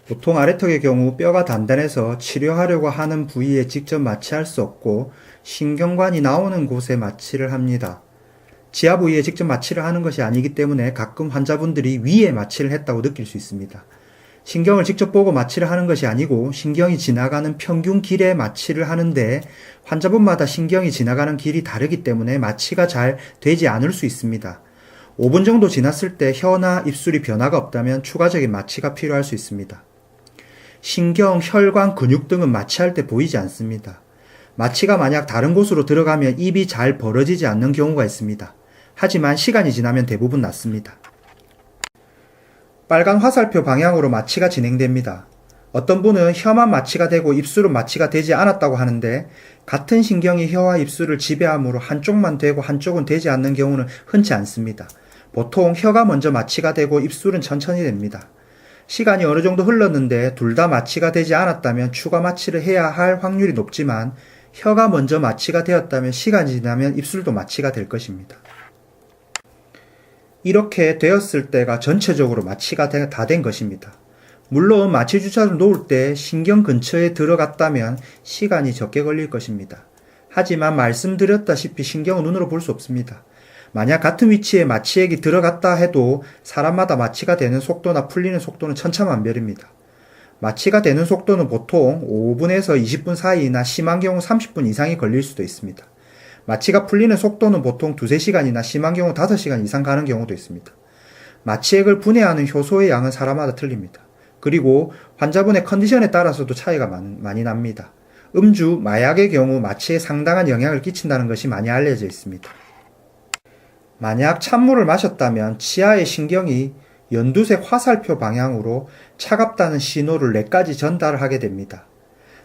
보통 아래턱의 경우 뼈가 단단해서 치료하려고 하는 부위에 직접 마취할 수 없고 신경관이 나오는 곳에 마취를 합니다. 지하 부위에 직접 마취를 하는 것이 아니기 때문에 가끔 환자분들이 위에 마취를 했다고 느낄 수 있습니다. 신경을 직접 보고 마취를 하는 것이 아니고 신경이 지나가는 평균 길에 마취를 하는데 환자분마다 신경이 지나가는 길이 다르기 때문에 마취가 잘 되지 않을 수 있습니다. 5분 정도 지났을 때 혀나 입술이 변화가 없다면 추가적인 마취가 필요할 수 있습니다. 신경, 혈관, 근육 등은 마취할 때 보이지 않습니다. 마취가 만약 다른 곳으로 들어가면 입이 잘 벌어지지 않는 경우가 있습니다. 하지만 시간이 지나면 대부분 낫습니다. 빨간 화살표 방향으로 마취가 진행됩니다. 어떤 분은 혀만 마취가 되고 입술은 마취가 되지 않았다고 하는데 같은 신경이 혀와 입술을 지배하므로 한쪽만 되고 한쪽은 되지 않는 경우는 흔치 않습니다. 보통 혀가 먼저 마취가 되고 입술은 천천히 됩니다. 시간이 어느 정도 흘렀는데 둘 다 마취가 되지 않았다면 추가 마취를 해야 할 확률이 높지만 혀가 먼저 마취가 되었다면 시간이 지나면 입술도 마취가 될 것입니다. 이렇게 되었을 때가 전체적으로 마취가 다 된 것입니다. 물론 마취 주사를 놓을 때 신경 근처에 들어갔다면 시간이 적게 걸릴 것입니다. 하지만 말씀드렸다시피 신경은 눈으로 볼 수 없습니다. 만약 같은 위치에 마취액이 들어갔다 해도 사람마다 마취가 되는 속도나 풀리는 속도는 천차만별입니다. 마취가 되는 속도는 보통 5분에서 20분 사이나 심한 경우 30분 이상이 걸릴 수도 있습니다. 마취가 풀리는 속도는 보통 2-3시간이나 심한 경우 5시간 이상 가는 경우도 있습니다. 마취액을 분해하는 효소의 양은 사람마다 틀립니다. 그리고 환자분의 컨디션에 따라서도 차이가 많이 납니다. 음주, 마약의 경우 마취에 상당한 영향을 끼친다는 것이 많이 알려져 있습니다. 만약 찬물을 마셨다면 치아의 신경이 연두색 화살표 방향으로 차갑다는 신호를 뇌까지 전달하게 됩니다.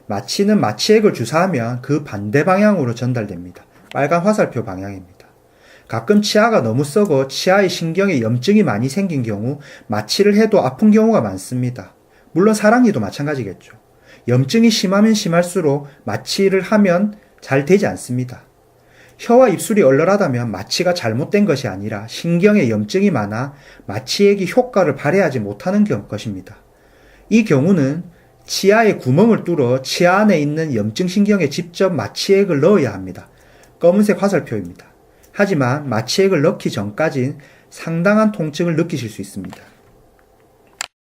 마취는 마취액을 주사하면 그 반대 방향으로 전달됩니다. 빨간 화살표 방향입니다. 가끔 치아가 너무 썩어 치아의 신경에 염증이 많이 생긴 경우 마취를 해도 아픈 경우가 많습니다. 물론 사랑니도 마찬가지겠죠. 염증이 심하면 심할수록 마취를 하면 잘 되지 않습니다. 혀와 입술이 얼얼하다면 마취가 잘못된 것이 아니라 신경에 염증이 많아 마취액이 효과를 발휘하지 못하는 것입니다. 이 경우는 치아에 구멍을 뚫어 치아 안에 있는 염증 신경에 직접 마취액을 넣어야 합니다. 검은색 화살표입니다. 하지만 마취액을 넣기 전까진 상당한 통증을 느끼실 수 있습니다.